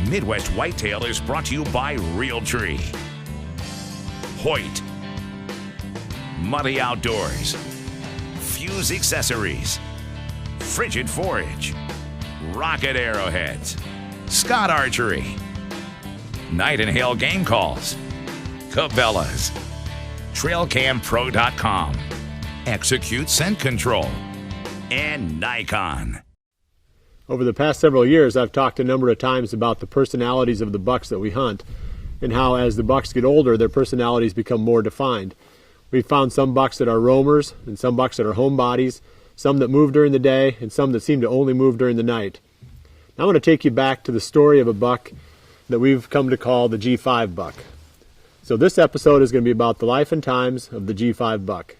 Midwest Whitetail is brought to you by Realtree, Hoyt, Muddy Outdoors, Fuse Accessories, Frigid Forage, Rocket Arrowheads, Scott Archery, Night and Hail Game Calls, Cabela's, TrailCamPro.com, Execute Scent Control, and Nikon. Over the past several years, I've talked a number of times about the personalities of the bucks that we hunt and how as the bucks get older, their personalities become more defined. We've found some bucks that are roamers and some bucks that are homebodies, some that move during the day and some that seem to only move during the night. Now I want to take you back to the story of a buck that we've come to call the G5 buck. So this episode is going to be about the life and times of the G5 buck.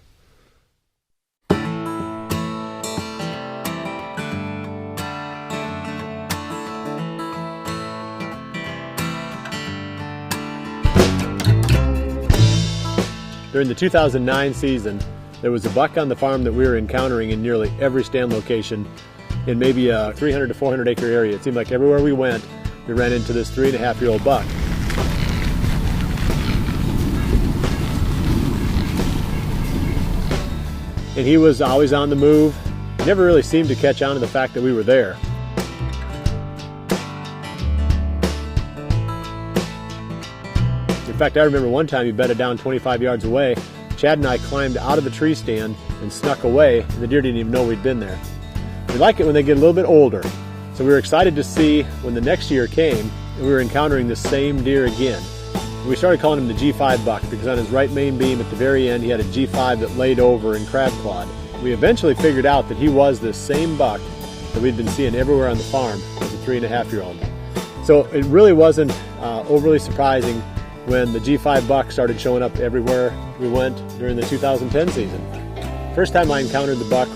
During the 2009 season, there was a buck on the farm that we were encountering in nearly every stand location in maybe a 300 to 400 acre area. It seemed like everywhere we went, we ran into this 3.5-year-old buck. And he was always on the move. He never really seemed to catch on to the fact that we were there. In fact, I remember one time he bedded down 25 yards away. Chad and I climbed out of the tree stand and snuck away, and the deer didn't even know we'd been there. We like it when they get a little bit older, so we were excited to see when the next year came and we were encountering the same deer again. And we started calling him the G5 buck because on his right main beam at the very end he had a G5 that laid over and crab clawed. We eventually figured out that he was the same buck that we'd been seeing everywhere on the farm as a 3.5-year-old. So it really wasn't overly surprising when the G5 buck started showing up everywhere we went during the 2010 season. First time I encountered the buck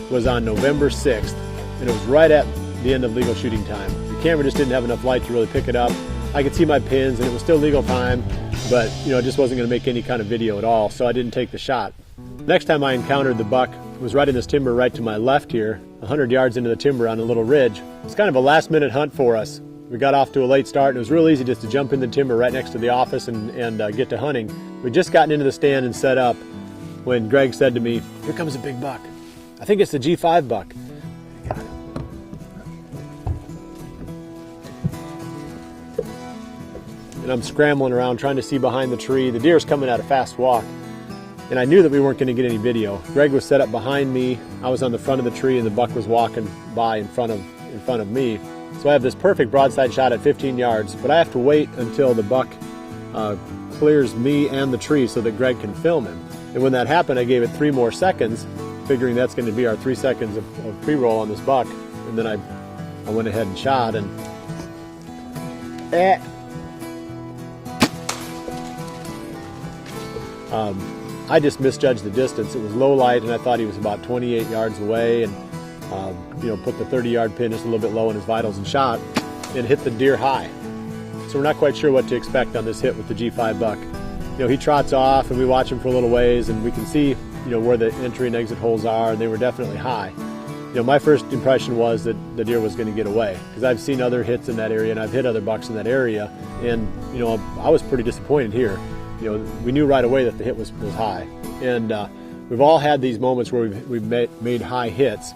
was on November 6th, and it was right at the end of legal shooting time. The camera just didn't have enough light to really pick it up. I could see my pins, and it was still legal time, but it just wasn't going to make any kind of video at all, so I didn't take the shot. Next time I encountered the buck was right in this timber right to my left here, 100 yards into the timber on a little ridge. It's kind of a last-minute hunt for us. We got off to a late start, and it was real easy just to jump in the timber right next to the office and get to hunting. We'd just gotten into the stand and set up when Greg said to me, "Here comes a big buck. I think it's the G5 buck." And I'm scrambling around trying to see behind the tree. The deer's coming at a fast walk, and I knew that we weren't going to get any video. Greg was set up behind me. I was on the front of the tree, and the buck was walking by in front of me. So I have this perfect broadside shot at 15 yards, but I have to wait until the buck clears me and the tree so that Greg can film him. And when that happened, I gave it 3 more seconds, figuring that's going to be our 3 seconds of pre-roll on this buck. And then I went ahead and shot, and I just misjudged the distance. It was low light, and I thought he was about 28 yards away, and put the 30-yard pin just a little bit low in his vitals and shot, and hit the deer high. So we're not quite sure what to expect on this hit with the G5 buck. He trots off, and we watch him for a little ways, and we can see, where the entry and exit holes are, and they were definitely high. My first impression was that the deer was going to get away, because I've seen other hits in that area, and I've hit other bucks in that area, and I was pretty disappointed here. We knew right away that the hit was high, and we've all had these moments where we've made high hits.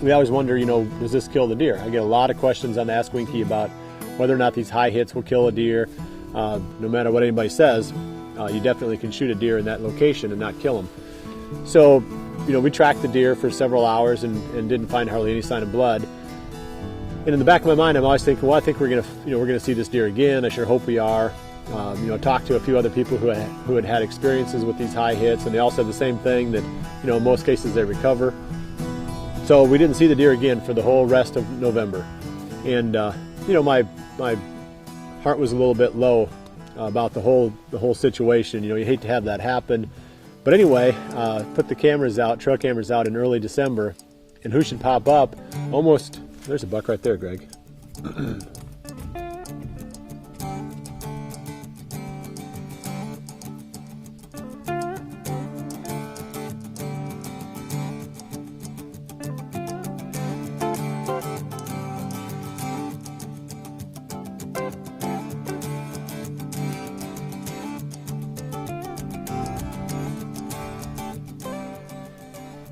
We always wonder, does this kill the deer? I get a lot of questions on Ask Winky about whether or not these high hits will kill a deer. No matter what anybody says, you definitely can shoot a deer in that location and not kill him. So, we tracked the deer for several hours and didn't find hardly any sign of blood. And in the back of my mind, I'm always thinking, well, I think we're gonna see this deer again. I sure hope we are. Talked to a few other people who had experiences with these high hits, and they all said the same thing, that in most cases they recover. So we didn't see the deer again for the whole rest of November, and my heart was a little bit low about the whole situation. You hate to have that happen, but anyway, put the trail cameras out in early December, and who should pop up? There's a buck right there, Greg.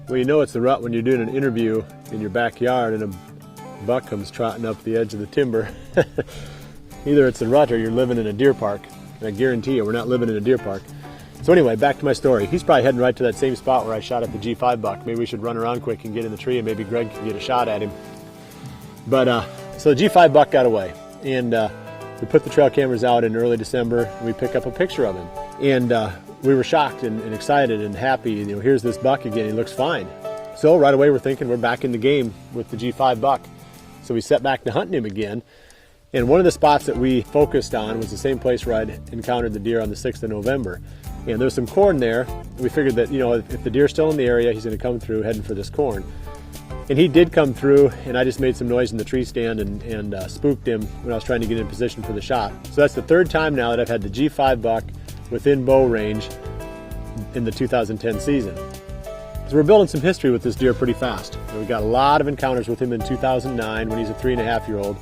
Well, you know it's the rut when you're doing an interview in your backyard and a buck comes trotting up the edge of the timber. Either it's the rut or you're living in a deer park. And I guarantee you, we're not living in a deer park. So anyway, back to my story. He's probably heading right to that same spot where I shot at the G5 buck. Maybe we should run around quick and get in the tree and maybe Greg can get a shot at him. But so the G5 buck got away, and we put the trail cameras out in early December, and we pick up a picture of him. And we were shocked and excited and happy. You know, here's this buck again. He looks fine. So right away we're thinking we're back in the game with the G5 buck. So we set back to hunting him again. And one of the spots that we focused on was the same place where I'd encountered the deer on the 6th of November. And there was some corn there. We figured that, you know, if the deer's still in the area, he's going to come through heading for this corn. And he did come through, and I just made some noise in the tree stand and spooked him when I was trying to get in position for the shot. So that's the third time now that I've had the G5 buck within bow range in the 2010 season. So we're building some history with this deer pretty fast. And we got a lot of encounters with him in 2009 when he's a 3.5-year-old,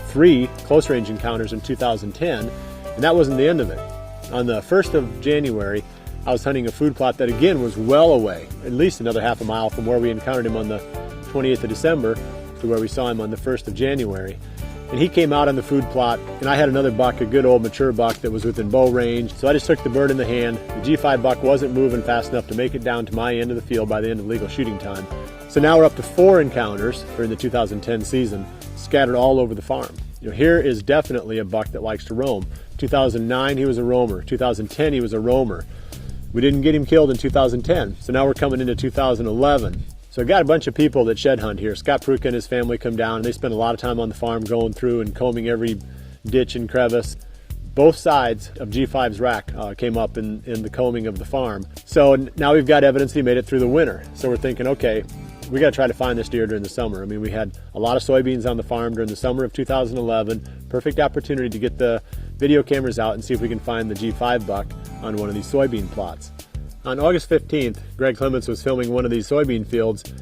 3 close range encounters in 2010, and that wasn't the end of it. On the 1st of January, I was hunting a food plot that again was well away, at least another half a mile from where we encountered him on the 28th of December to where we saw him on the 1st of January. And he came out on the food plot, and I had another buck, a good old mature buck that was within bow range. So I just took the bird in the hand. The G5 buck wasn't moving fast enough to make it down to my end of the field by the end of legal shooting time. So now we're up to 4 encounters during the 2010 season, scattered all over the farm. You know, here is definitely a buck that likes to roam. 2009, he was a roamer. 2010, he was a roamer. We didn't get him killed in 2010, so now we're coming into 2011. So I got a bunch of people that shed hunt here. Scott Pruka and his family come down, and they spend a lot of time on the farm going through and combing every ditch and crevice. Both sides of G5's rack came up in the combing of the farm. So now we've got evidence he made it through the winter. So we're thinking, okay, we got to try to find this deer during the summer. I mean, we had a lot of soybeans on the farm during the summer of 2011. Perfect opportunity to get the video cameras out and see if we can find the G5 buck on one of these soybean plots. On August 15th, Greg Clements was filming one of these soybean fields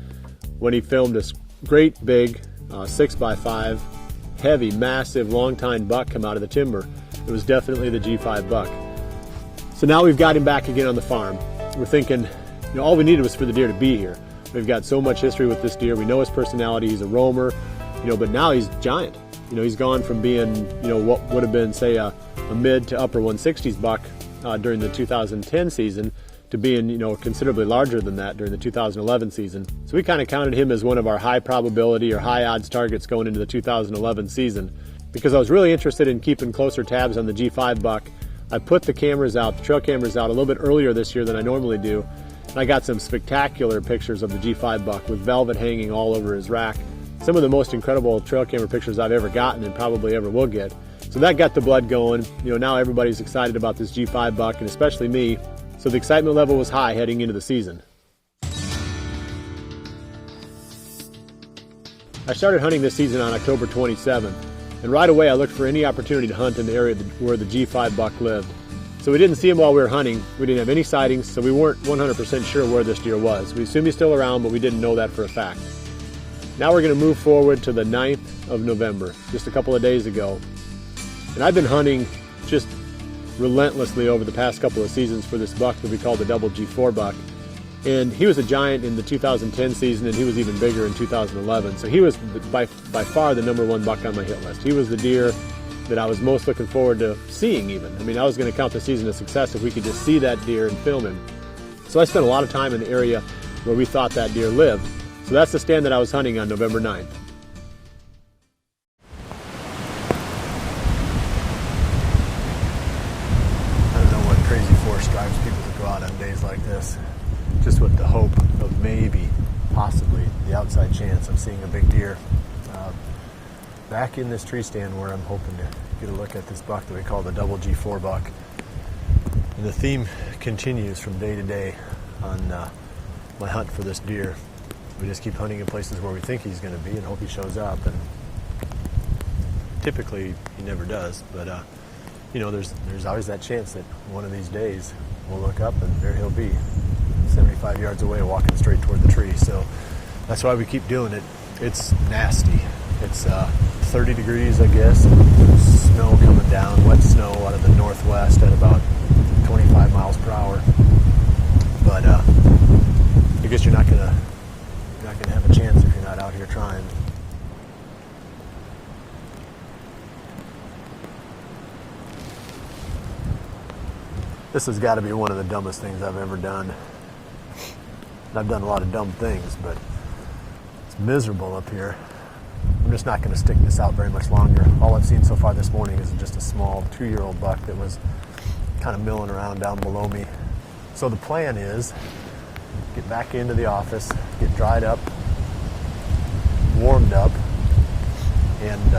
when he filmed this great big 6x5, heavy, massive, long-tine buck come out of the timber. It was definitely the G5 buck. So now we've got him back again on the farm. We're thinking, you know, all we needed was for the deer to be here. We've got so much history with this deer. We know his personality. He's a roamer, you know, but now he's giant. You know, he's gone from being, you know, what would have been, say, a mid to upper 160s buck during the 2010 season to being, you know, considerably larger than that during the 2011 season. So we kind of counted him as one of our high probability or high odds targets going into the 2011 season. Because I was really interested in keeping closer tabs on the G5 buck, I put the cameras out, the trail cameras out a little bit earlier this year than I normally do. And I got some spectacular pictures of the G5 buck with velvet hanging all over his rack. Some of the most incredible trail camera pictures I've ever gotten and probably ever will get. So that got the blood going. You know, now everybody's excited about this G5 buck, and especially me. So the excitement level was high heading into the season. I started hunting this season on October 27th, and right away I looked for any opportunity to hunt in the area where the G5 buck lived. So we didn't see him while we were hunting. We didn't have any sightings, so we weren't 100% sure where this deer was. We assumed he's still around, but we didn't know that for a fact. Now we're going to move forward to the 9th of November, just a couple of days ago. And I've been hunting just relentlessly over the past couple of seasons for this buck that we call the double G4 buck. And he was a giant in the 2010 season, and he was even bigger in 2011. So he was by far the #1 buck on my hit list. He was the deer that I was most looking forward to seeing even. I mean, I was going to count the season a success if we could just see that deer and film him. So I spent a lot of time in the area where we thought that deer lived. So that's the stand that I was hunting on November 9th. I don't know what crazy force drives people to go out on days like this, just with the hope of maybe, possibly, the outside chance of seeing a big deer. Back in this tree stand where I'm hoping to get a look at this buck that we call the double G4 buck. And the theme continues from day to day on my hunt for this deer. We just keep hunting in places where we think he's going to be and hope he shows up. And typically he never does, but you know, there's always that chance that one of these days we'll look up and there he'll be, 75 yards away, walking straight toward the tree. So that's why we keep doing it. It's nasty. It's 30 degrees, I guess, and snow coming down, wet snow out of the northwest at about 25 miles per hour. But I guess you're not going to not going to have a chance if you're not out here trying. This has got to be one of the dumbest things I've ever done. And I've done a lot of dumb things, but it's miserable up here. I'm just not going to stick this out very much longer. All I've seen so far this morning is just a small 2-year-old buck that was kind of milling around down below me. So the plan is get back into the office, get dried up, warmed up, and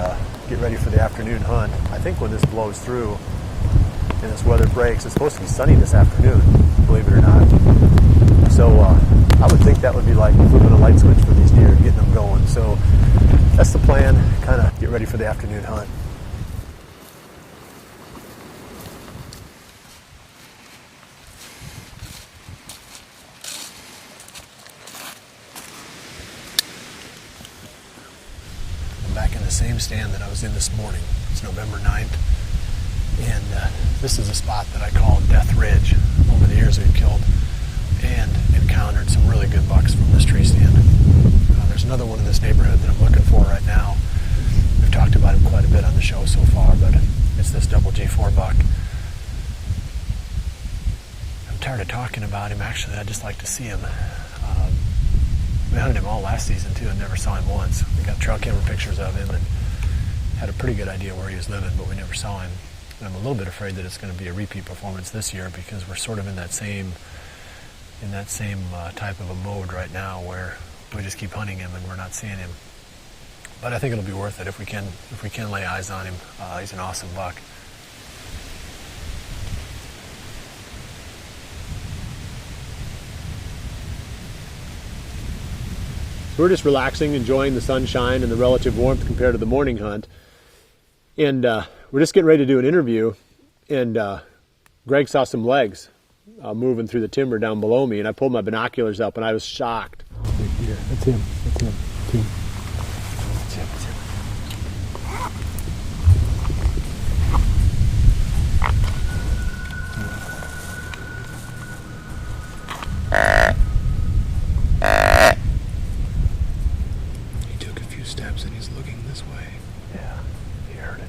get ready for the afternoon hunt. I think when this blows through and this weather breaks, it's supposed to be sunny this afternoon, believe it or not. So I would think that would be like flipping a light switch for these deer and getting them going. So that's the plan, kind of get ready for the afternoon hunt. I'm back in the same stand that I was in this morning. It's November 9th. And this is a spot that I call Death Ridge. Over the years we've killed and encountered some really good bucks from this tree stand. There's another one in this neighborhood that I'm looking for right now. We've talked about him quite a bit on the show so far, but it's this double G4 buck. I'm tired of talking about him, actually. I'd just like to see him. We hunted him all last season too and never saw him once. We got trail camera pictures of him and had a pretty good idea where he was living, but we never saw him. And I'm a little bit afraid that it's going to be a repeat performance this year because we're sort of in that same type of a mode right now where we just keep hunting him and we're not seeing him. But I think it'll be worth it if we can lay eyes on him. He's an awesome buck. We're just relaxing, enjoying the sunshine and the relative warmth compared to the morning hunt. And we're just getting ready to do an interview, and Greg saw some legs moving through the timber down below me, and I pulled my binoculars up, and I was shocked. Big deer. That's him. That's him. That's him. That's him. That's him. He took a few steps, and he's looking this way. Yeah, he heard it.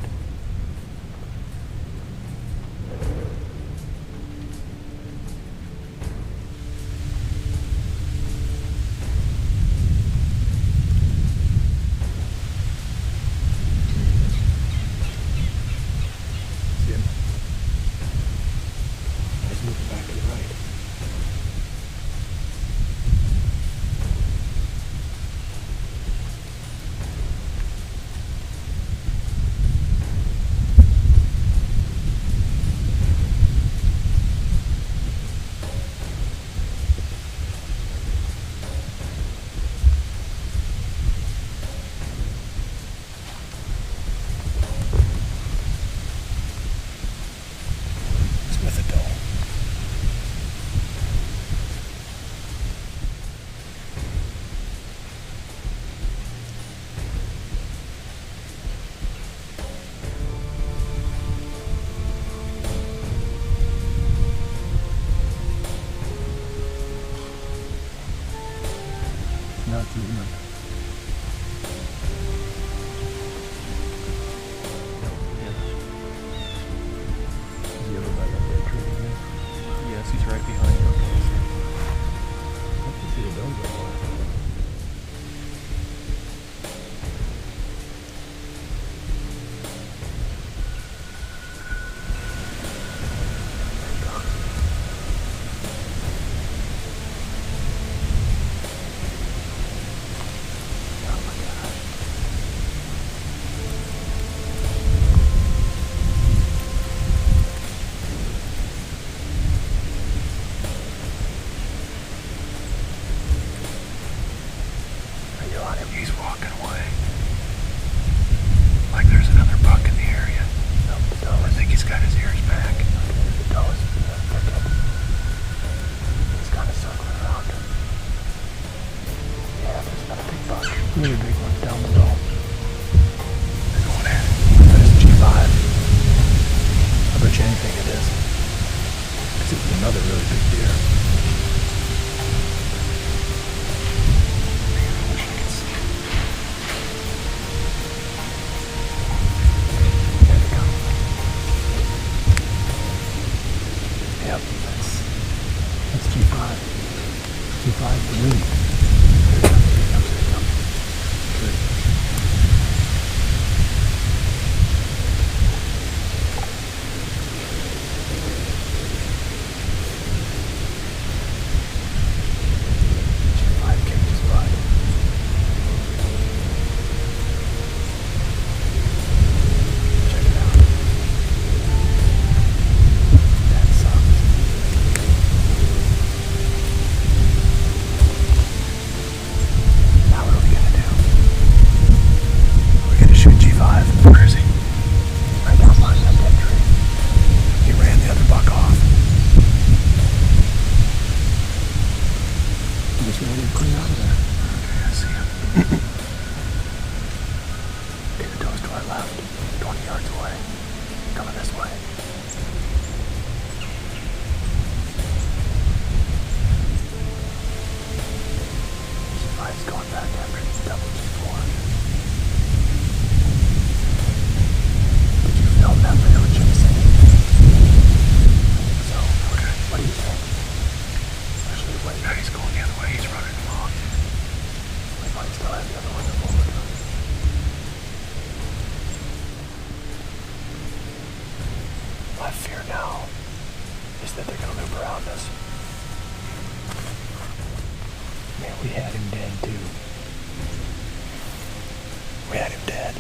to our left, 20 yards away, coming this way. He's going back after double G4. Did you film that when they were chasing? So, what do you think? Actually, wait. No, he's going the other way. He's running along. We might still have the other one to pull it. My fear now is that they're going to loop around us. Man, we had him dead too. We had him dead.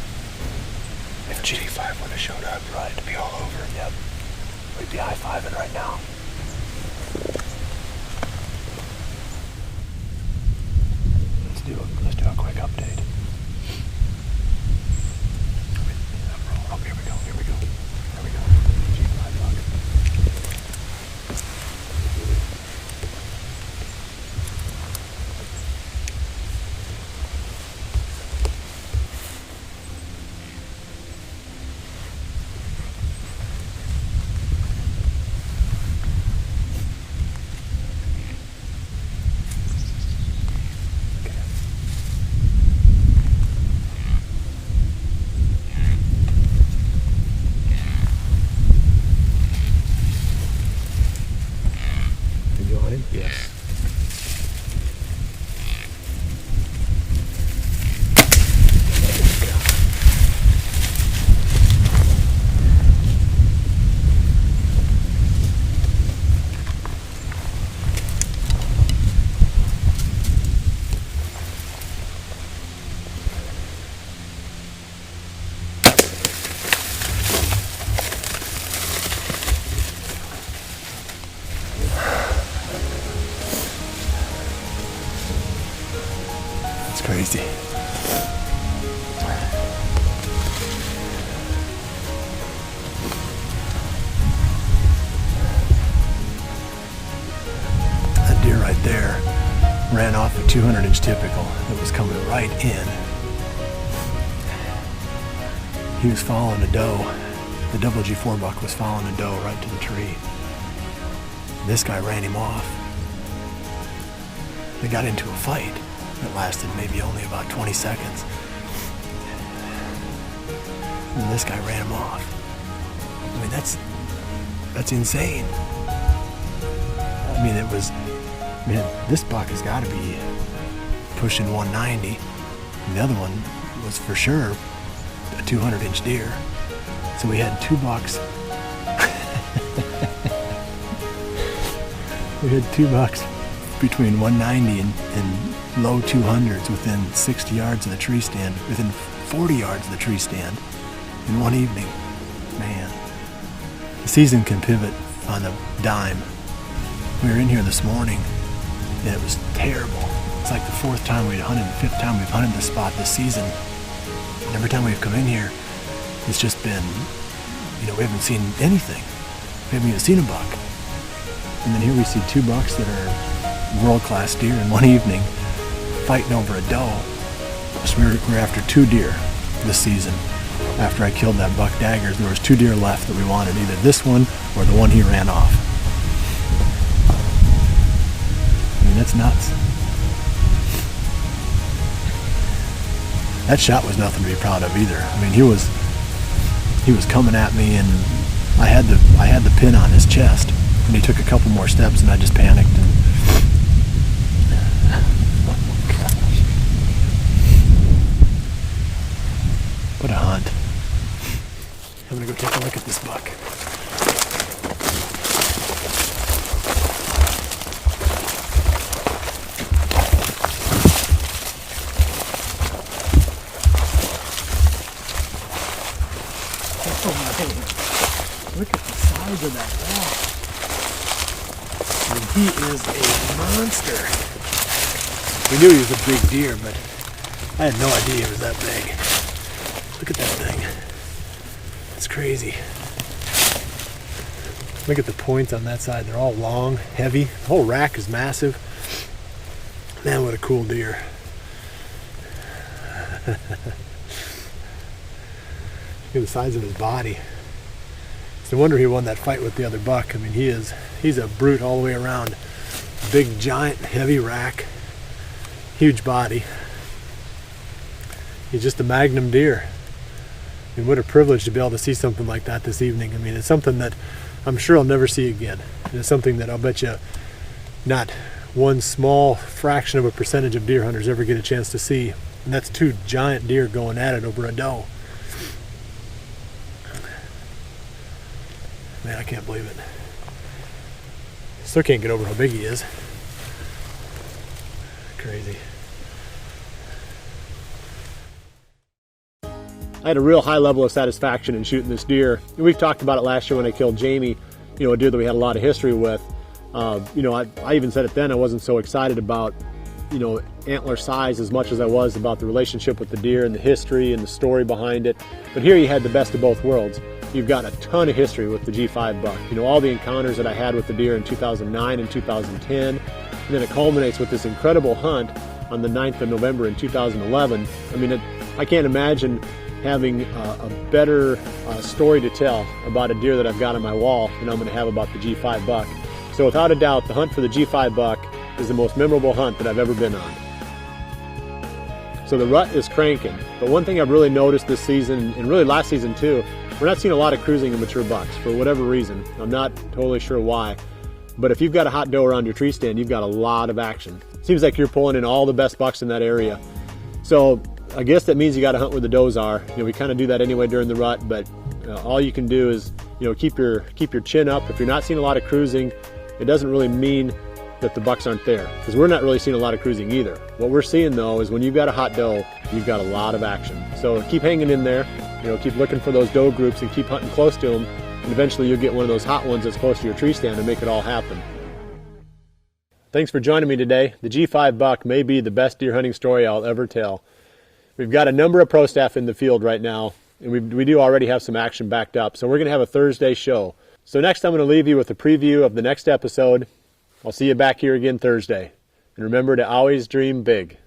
If G5 would have showed up, Right. it'd be all over. Yep. We'd be high-fiving right now. Let's do a quick update. Oh, here we go. Here we go. G5 buck. Yes. It's crazy. That deer right there ran off a 200-inch typical that was coming right in. He was following a doe. The double G4 buck was following a doe right to the tree. This guy ran him off. They got into a fight that lasted maybe only about 20 seconds. And this guy ran him off. I mean, that's insane. I mean, this buck has got to be pushing 190. And the other one was for sure a 200-inch deer. So we had two bucks. We had two bucks between 190 and low 200s within 60 yards of the tree stand, within 40 yards of the tree stand in one evening. Man, the season can pivot on a dime. We were in here this morning and it was terrible. It's like the fourth time we'd hunted, the fifth time we've hunted this spot this season. And every time we've come in here, it's just been, we haven't seen anything. We haven't even seen a buck. And then here we see two bucks that are world-class deer in one evening fighting over a doe. So we're after two deer this season. After I killed that buck Daggers, there was two deer left that we wanted, either this one or the one he ran off. I mean, that's nuts. That shot was nothing to be proud of either. I mean, he was coming at me, and I had the pin on his chest, and he took a couple more steps, and I just panicked. And what a hunt. I'm gonna go take a look at this buck. Oh man, look at the size of that rock. I mean, he is a monster. We knew he was a big deer, but I had no idea he was that big. Look at that thing. It's crazy. Look at the points on that side. They're all long, heavy. The whole rack is massive. Man, what a cool deer. Look at the size of his body. It's no wonder he won that fight with the other buck. I mean, he's a brute all the way around. Big, giant, heavy rack, huge body. He's just a magnum deer. I mean, what a privilege to be able to see something like that this evening. I mean, it's something that I'm sure I'll never see again. It's something that I'll bet you not one small fraction of a percentage of deer hunters ever get a chance to see. And that's two giant deer going at it over a doe. Man, I can't believe it. Still can't get over how big he is. Crazy. I had a real high level of satisfaction in shooting this deer. And we've talked about it last year when I killed Jamie, a deer that we had a lot of history with. I even said it then, I wasn't so excited about, antler size as much as I was about the relationship with the deer and the history and the story behind it. But here you had the best of both worlds. You've got a ton of history with the G5 buck. All the encounters that I had with the deer in 2009 and 2010. And then it culminates with this incredible hunt on the 9th of November in 2011. I mean, I can't imagine having a better story to tell about a deer that I've got on my wall than I'm going to have about the G5 buck. So without a doubt, the hunt for the G5 buck is the most memorable hunt that I've ever been on. So the rut is cranking. But one thing I've really noticed this season, and really last season too, we're not seeing a lot of cruising in mature bucks for whatever reason. I'm not totally sure why. But if you've got a hot doe around your tree stand, you've got a lot of action. Seems like you're pulling in all the best bucks in that area. So I guess that means you got to hunt where the does are. We kind of do that anyway during the rut, but all you can do is keep your chin up. If you're not seeing a lot of cruising, it doesn't really mean that the bucks aren't there, because we're not really seeing a lot of cruising either. What we're seeing though is when you've got a hot doe, you've got a lot of action. So keep hanging in there, keep looking for those doe groups and keep hunting close to them, and eventually you'll get one of those hot ones that's close to your tree stand and make it all happen. Thanks for joining me today. The G5 buck may be the best deer hunting story I'll ever tell. We've got a number of pro staff in the field right now, and we do already have some action backed up, so we're going to have a Thursday show. So next I'm going to leave you with a preview of the next episode. I'll see you back here again Thursday. And remember to always dream big.